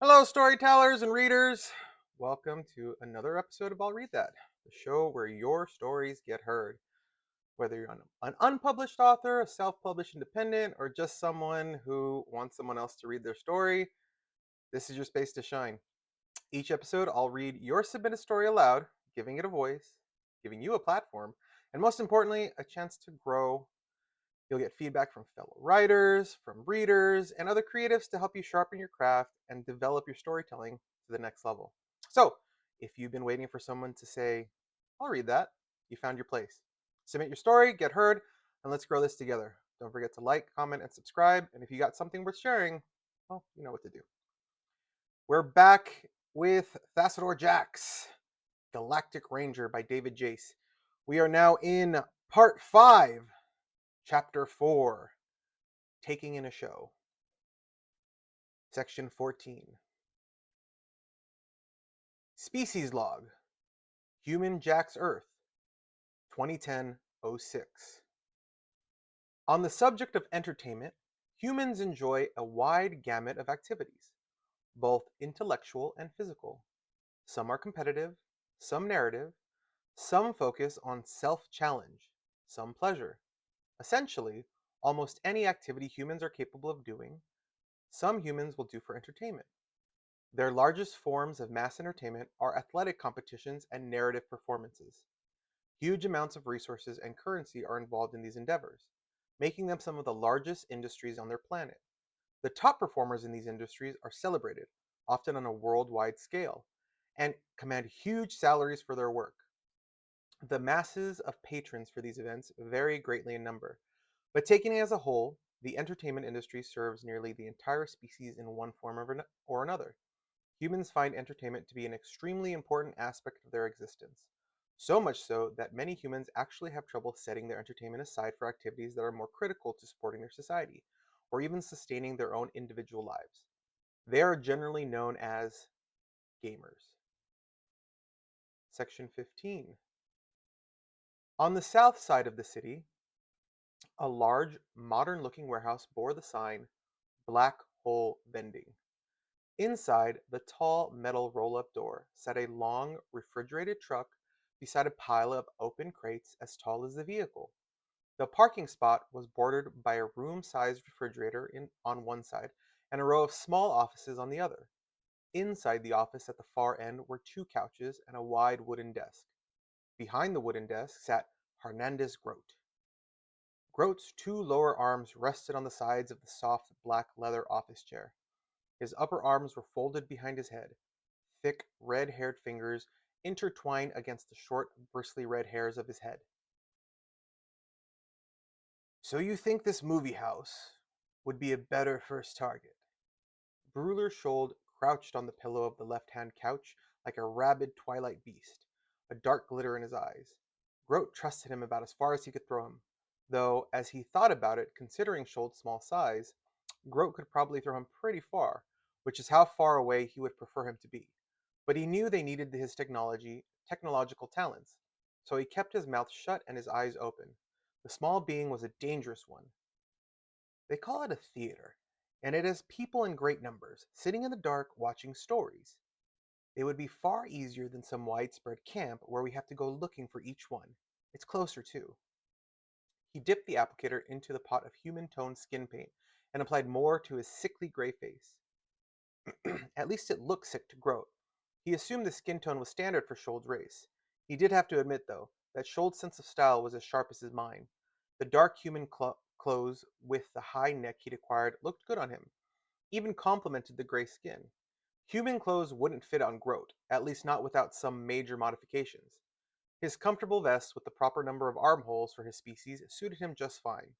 Hello, storytellers and readers. Welcome to another episode of I'll Read That, the show where your stories get heard. Whether you're an unpublished author, a self published independent, or just someone who wants someone else to read their story, this is your space to shine. Each episode, I'll read your submitted story aloud, giving it a voice, giving you a platform, and most importantly, a chance to grow. You'll get feedback from fellow writers, from readers, and other creatives to help you sharpen your craft and develop your storytelling to the next level. So, if you've been waiting for someone to say, I'll read that, you found your place. Submit your story, get heard, and let's grow this together. Don't forget to like, comment, and subscribe. And if you got something worth sharing, well, you know what to do. We're back with Thassodar Jax, Galactic Ranger by David Jace. We are now in part 5, chapter 4. Taking in a Show. Section 14. Species Log. Human Jax Earth. 2010-06. On the subject of entertainment, humans enjoy a wide gamut of activities, both intellectual and physical. Some are competitive, some narrative, some focus on self-challenge, some pleasure. Essentially, almost any activity humans are capable of doing, some humans will do for entertainment. Their largest forms of mass entertainment are athletic competitions and narrative performances. Huge amounts of resources and currency are involved in these endeavors, making them some of the largest industries on their planet. The top performers in these industries are celebrated, often on a worldwide scale, and command huge salaries for their work. The masses of patrons for these events vary greatly in number, but taken as a whole, the entertainment industry serves nearly the entire species in one form or another. Humans find entertainment to be an extremely important aspect of their existence. So much so that many humans actually have trouble setting their entertainment aside for activities that are more critical to supporting their society, or even sustaining their own individual lives. They are generally known as gamers. Section 15. On the south side of the city, a large, modern looking warehouse bore the sign Black Hole Vending. Inside the tall metal roll-up door sat a long, refrigerated truck beside a pile of open crates as tall as the vehicle. The parking spot was bordered by a room-sized refrigerator on one side and a row of small offices on the other. Inside the office at the far end were two couches and a wide wooden desk. Behind the wooden desk sat Hernandez Grote. Grote's two lower arms rested on the sides of the soft black leather office chair. His upper arms were folded behind his head. Thick, red-haired fingers intertwined against the short, bristly red hairs of his head. So you think this movie house would be a better first target? Bruler Schold crouched on the pillow of the left-hand couch like a rabid twilight beast, a dark glitter in his eyes. Grote trusted him about as far as he could throw him, though as he thought about it, considering Schold's small size, Grote could probably throw him pretty far, which is how far away he would prefer him to be. But he knew they needed his technological talents, so he kept his mouth shut and his eyes open. The small being was a dangerous one. They call it a theater, and it has people in great numbers, sitting in the dark watching stories. It would be far easier than some widespread camp where we have to go looking for each one. It's closer too. He dipped the applicator into the pot of human-toned skin paint and applied more to his sickly gray face. At least it looked sick to Grote. He assumed the skin tone was standard for Schold's race. He did have to admit, though, that Schold's sense of style was as sharp as his mind. The dark human clothes with the high neck he'd acquired looked good on him, even complemented the gray skin. Human clothes wouldn't fit on Grote, at least not without some major modifications. His comfortable vest with the proper number of armholes for his species suited him just fine.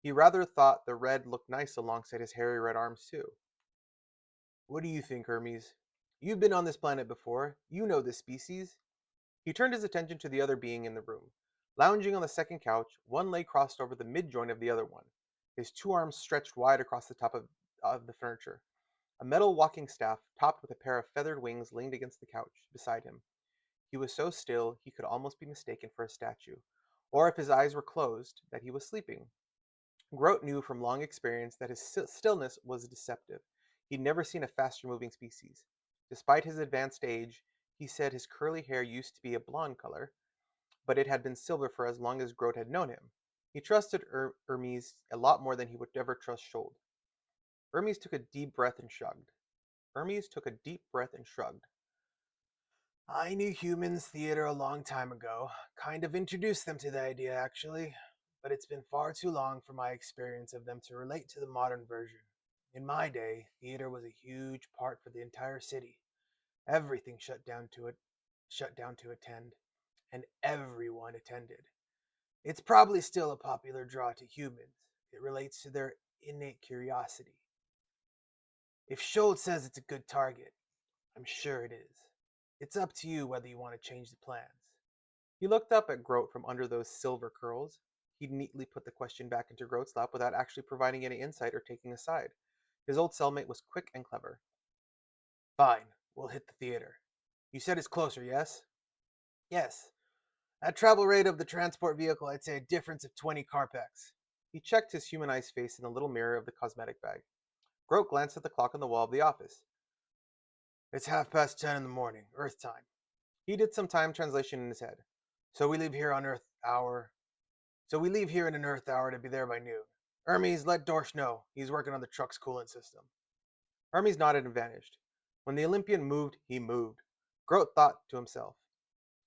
He rather thought the red looked nice alongside his hairy red arms, too. What do you think, Hermes? You've been on this planet before. You know this species. He turned his attention to the other being in the room. Lounging on the second couch, one leg crossed over the mid-joint of the other one. His two arms stretched wide across the top of the furniture. A metal walking staff, topped with a pair of feathered wings, leaned against the couch beside him. He was so still he could almost be mistaken for a statue, or if his eyes were closed, that he was sleeping. Grote knew from long experience that his stillness was deceptive. He'd never seen a faster moving species. Despite his advanced age, he said his curly hair used to be a blonde color, but it had been silver for as long as Grote had known him. He trusted Hermes a lot more than he would ever trust Schold. Hermes took a deep breath and shrugged. Hermes took a deep breath and shrugged. I knew humans theater a long time ago. Kind of introduced them to the idea, actually. But it's been far too long for my experience of them to relate to the modern version. In my day, theater was a huge part for the entire city. Everything shut down to attend, and everyone attended. It's probably still a popular draw to humans. It relates to their innate curiosity. If Schultz says it's a good target, I'm sure it is. It's up to you whether you want to change the plans. He looked up at Grote from under those silver curls. He neatly put the question back into Grote's lap without actually providing any insight or taking a side. His old cellmate was quick and clever. Fine, we'll hit the theater. You said it's closer, yes? Yes. At travel rate of the transport vehicle, I'd say a difference of 20 carpex. He checked his humanized face in the little mirror of the cosmetic bag. Grote glanced at the clock on the wall of the office. It's 10:30 in the morning, Earth time. He did some time translation in his head. So we leave here on Earth hour. So we leave here in an Earth hour to be there by noon. Hermes, let Dorsch know. He's working on the truck's coolant system. Hermes nodded and vanished. When the Olympian moved, he moved. Grote thought to himself.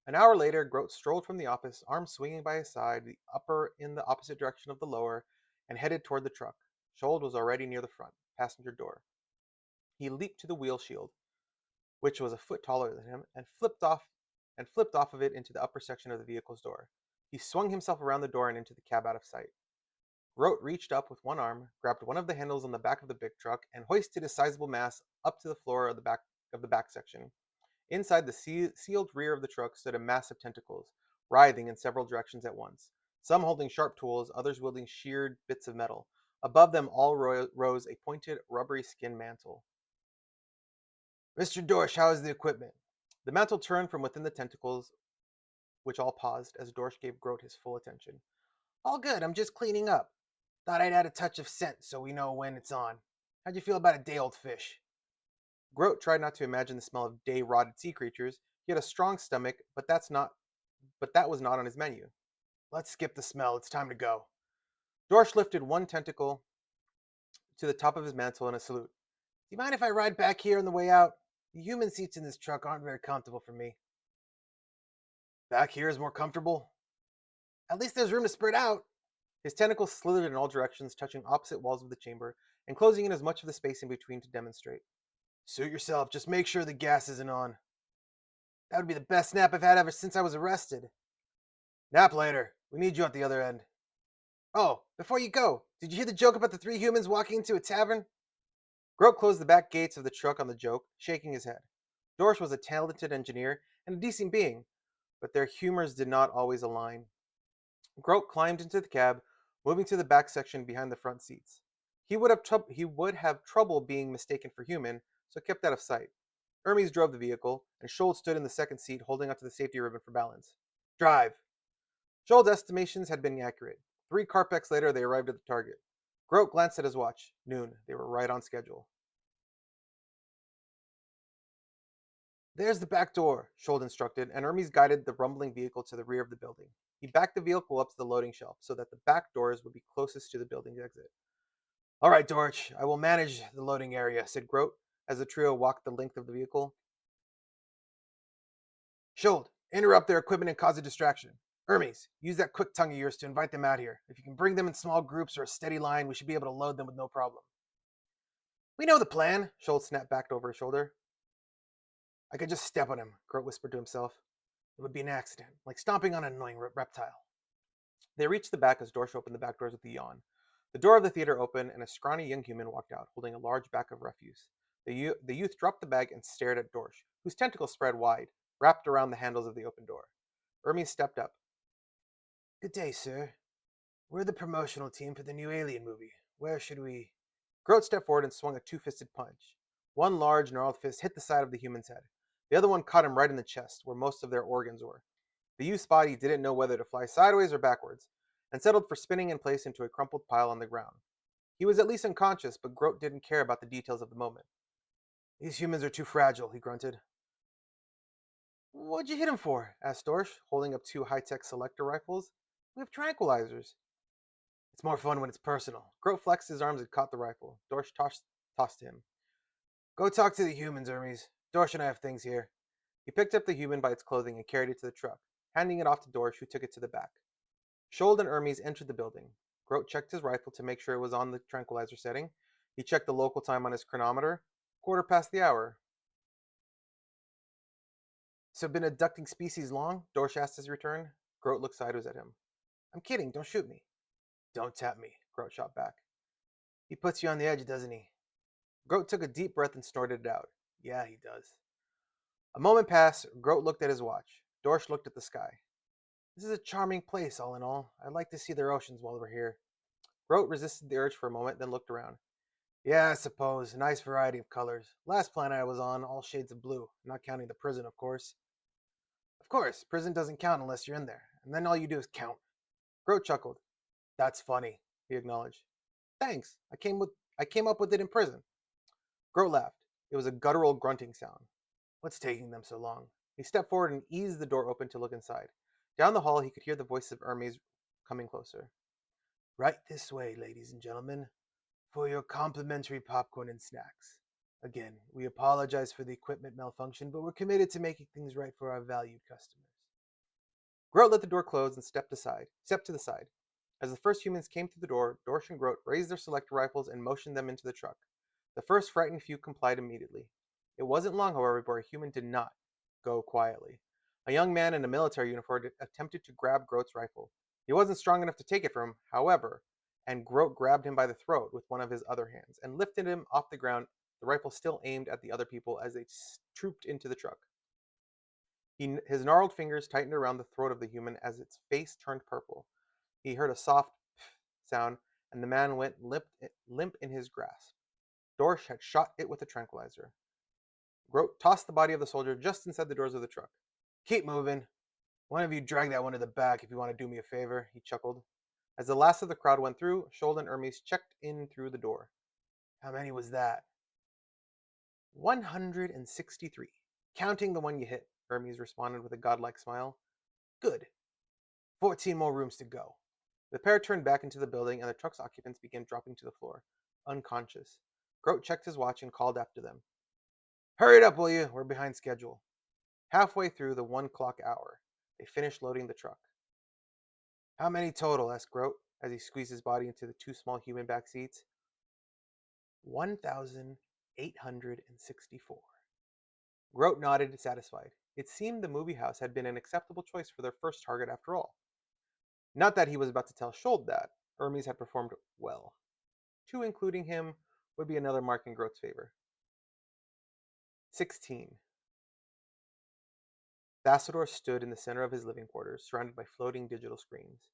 An hour later, Grote strolled from the office, arms swinging by his side, the upper in the opposite direction of the lower, and headed toward the truck. Schold was already near the front, passenger door. He leaped to the wheel shield, which was a foot taller than him, and flipped off of it into the upper section of the vehicle's door. He swung himself around the door and into the cab out of sight. Grote reached up with one arm, grabbed one of the handles on the back of the big truck, and hoisted his sizable mass up to the floor of the back section. Inside the sealed rear of the truck stood a mass of tentacles, writhing in several directions at once. Some holding sharp tools, others wielding sheared bits of metal. Above them all rose a pointed, rubbery skin mantle. Mr. Dorsch, how is the equipment? The mantle turned from within the tentacles, which all paused as Dorsch gave Grote his full attention. All good, I'm just cleaning up. Thought I'd add a touch of scent so we know when it's on. How'd you feel about a day-old fish? Grote tried not to imagine the smell of day-rotted sea creatures. He had a strong stomach, but that was not on his menu. Let's skip the smell, it's time to go. Dorsch lifted one tentacle to the top of his mantle in a salute. Do you mind if I ride back here on the way out? The human seats in this truck aren't very comfortable for me. Back here is more comfortable? At least there's room to spread out. His tentacles slithered in all directions, touching opposite walls of the chamber, and closing in as much of the space in between to demonstrate. Suit yourself, just make sure the gas isn't on. That would be the best nap I've had ever since I was arrested. Nap later. We need you at the other end. Oh, before you go, did you hear the joke about the three humans walking into a tavern? Grote closed the back gates of the truck on the joke, shaking his head. Dorsch was a talented engineer and a decent being, but their humors did not always align. Grote climbed into the cab, moving to the back section behind the front seats. He would have trouble being mistaken for human, so kept out of sight. Hermes drove the vehicle, and Schold stood in the second seat, holding onto the safety ribbon for balance. Drive! Scholl's estimations had been accurate. 3 carpex later, they arrived at the target. Grote glanced at his watch. Noon. They were right on schedule. There's the back door, Schold instructed, and Hermes guided the rumbling vehicle to the rear of the building. He backed the vehicle up to the loading shelf so that the back doors would be closest to the building's exit. All right, Dorch, I will manage the loading area, said Grote as the trio walked the length of the vehicle. Schold, interrupt their equipment and cause a distraction. Hermes, use that quick tongue of yours to invite them out here. If you can bring them in small groups or a steady line, we should be able to load them with no problem. We know the plan, Schold snapped back over his shoulder. I could just step on him, Grote whispered to himself. It would be an accident, like stomping on an annoying reptile. They reached the back as Dorsch opened the back doors with a yawn. The door of the theater opened, and a scrawny young human walked out, holding a large bag of refuse. The youth dropped the bag and stared at Dorsch, whose tentacles spread wide, wrapped around the handles of the open door. Hermes stepped up. Good day, sir. We're the promotional team for the new Alien movie. Where should we... Grote stepped forward and swung a two-fisted punch. One large, gnarled fist hit the side of the human's head. The other one caught him right in the chest, where most of their organs were. The youth's body didn't know whether to fly sideways or backwards, and settled for spinning in place into a crumpled pile on the ground. He was at least unconscious, but Grote didn't care about the details of the moment. These humans are too fragile, he grunted. What'd you hit him for? Asked Dorsch, holding up two high-tech selector rifles. We have tranquilizers. It's more fun when it's personal. Groat flexed his arms and caught the rifle. Dorsch tossed to him. Go talk to the humans, Hermes. Dorsch and I have things here. He picked up the human by its clothing and carried it to the truck, handing it off to Dorsch, who took it to the back. Shold and Hermes entered the building. Groat checked his rifle to make sure it was on the tranquilizer setting. He checked the local time on his chronometer. Quarter past the hour. So been abducting species long? Dorsch asked as he returned. Groat looked sideways at him. I'm kidding, don't shoot me. Don't tap me, Groat shot back. He puts you on the edge, doesn't he? Groat took a deep breath and snorted it out. Yeah, he does. A moment passed. Groat looked at his watch. Dorsch looked at the sky. This is a charming place, all in all. I'd like to see their oceans while we're here. Groat resisted the urge for a moment, then looked around. Yeah, I suppose. A nice variety of colors. Last planet I was on, all shades of blue. Not counting the prison, of course. Of course, prison doesn't count unless you're in there. And then all you do is count. Groat chuckled. That's funny, he acknowledged. Thanks. I came up with it in prison. Groat laughed. It was a guttural grunting sound. What's taking them so long? He stepped forward and eased the door open to look inside. Down the hall, he could hear the voice of Hermes coming closer. Right this way, ladies and gentlemen, for your complimentary popcorn and snacks. Again, we apologize for the equipment malfunction, but we're committed to making things right for our valued customers. Groat let the door close and stepped to the side. As the first humans came through the door, Dorsch and Groat raised their selector rifles and motioned them into the truck. The first frightened few complied immediately. It wasn't long, however, before a human did not go quietly. A young man in a military uniform attempted to grab Groat's rifle. He wasn't strong enough to take it from him, however, and Groat grabbed him by the throat with one of his other hands and lifted him off the ground, the rifle still aimed at the other people as they trooped into the truck. His gnarled fingers tightened around the throat of the human as its face turned purple. He heard a soft sound, and the man went limp in his grasp. Dorsch had shot it with a tranquilizer. Groat tossed the body of the soldier just inside the doors of the truck. Keep moving. One of you drag that one to the back if you want to do me a favor, he chuckled. As the last of the crowd went through, Shold and Hermes checked in through the door. How many was that? 163. Counting the one you hit, Hermes responded with a godlike smile. Good. 14 more rooms to go. The pair turned back into the building, and the truck's occupants began dropping to the floor, unconscious. Groat checked his watch and called after them. Hurry it up, will you? We're behind schedule. Halfway through the 1 o'clock hour, they finished loading the truck. How many total? Asked Groat as he squeezed his body into the two small human back seats. 1,864. Groat nodded, satisfied. It seemed the movie house had been an acceptable choice for their first target after all. Not that he was about to tell Shold that. Hermes had performed well. Two including him would be another mark in Groat's favor. 16. Thassodar stood in the center of his living quarters, surrounded by floating digital screens.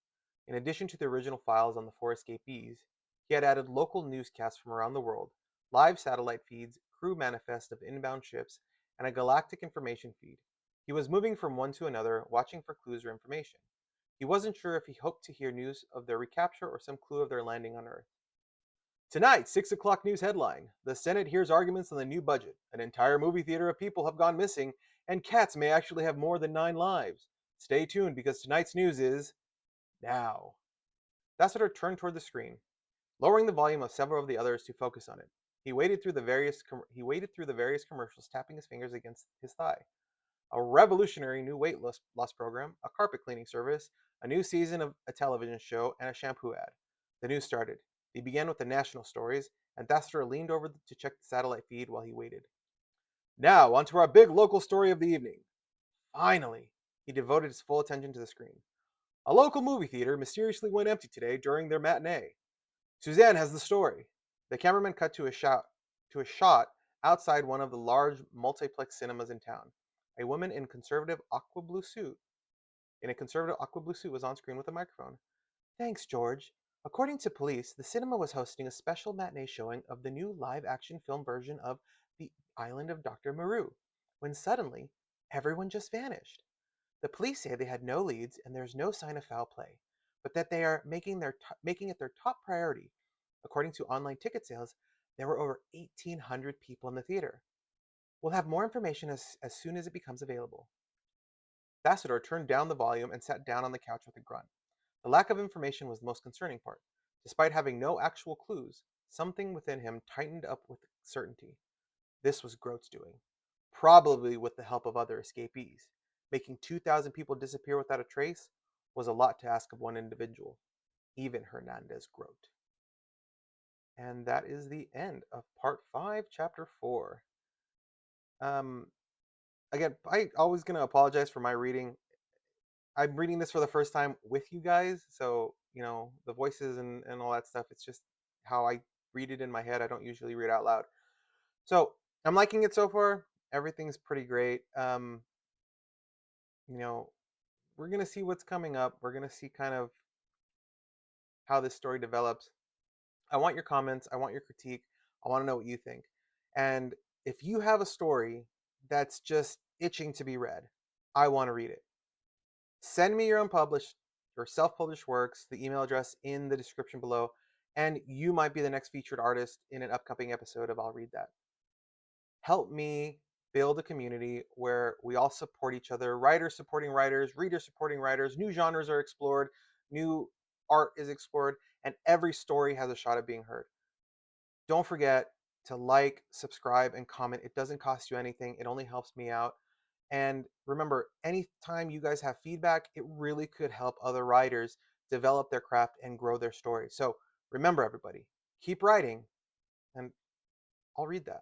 In addition to the original files on the four escapees, he had added local newscasts from around the world, live satellite feeds, crew manifests of inbound ships, and a galactic information feed. He was moving from one to another, watching for clues or information. He wasn't sure if he hoped to hear news of their recapture or some clue of their landing on Earth. Tonight, 6 o'clock news headline. The Senate hears arguments on the new budget. An entire movie theater of people have gone missing, and cats may actually have more than 9 lives. Stay tuned because tonight's news is now. Thassodar turned toward the screen, lowering the volume of several of the others to focus on it. He waded through the various commercials, tapping his fingers against his thigh. A revolutionary new weight loss program, a carpet cleaning service, a new season of a television show, and a shampoo ad. The news started. They began with the national stories, and Thassodar leaned over to check the satellite feed while he waited. Now, on to our big local story of the evening. Finally, he devoted his full attention to the screen. A local movie theater mysteriously went empty today during their matinee. Suzanne has the story. The cameraman cut to a shot outside one of the large multiplex cinemas in town. A woman in a conservative aqua blue suit was on screen with a microphone. Thanks, George. According to police, the cinema was hosting a special matinee showing of the new live-action film version of The Island of Dr. Moreau, when suddenly, everyone just vanished. The police say they had no leads and there's no sign of foul play, but that they are making it their top priority. According to online ticket sales, there were over 1,800 people in the theater. We'll have more information as soon as it becomes available. Thassodar turned down the volume and sat down on the couch with a grunt. The lack of information was the most concerning part. Despite having no actual clues, something within him tightened up with certainty. This was Groat's doing, probably with the help of other escapees. Making 2,000 people disappear without a trace was a lot to ask of one individual, even Hernandez Groat. And that is the end of part 5, chapter 4. Um, Again, I always gonna apologize for my reading. I'm reading this for the first time with you guys, so the voices and all that stuff. It's just how I read it in my head. I don't usually read out loud. So I'm liking it so far. Everything's pretty great. You know, we're gonna see what's coming up. We're gonna see kind of how this story develops. I want your comments. I want your critique. I want to know what you think. And if you have a story that's just itching to be read, I want to read it. Send me your unpublished or self-published works, the email address in the description below, and you might be the next featured artist in an upcoming episode of I'll Read That. Help me build a community where we all support each other, writers supporting writers, readers supporting writers, new genres are explored, new art is explored, and every story has a shot at being heard. Don't forget to like, subscribe, and comment. It doesn't cost you anything. It only helps me out. And remember, anytime you guys have feedback, it really could help other writers develop their craft and grow their story. So remember, everybody, keep writing, and I'll read that.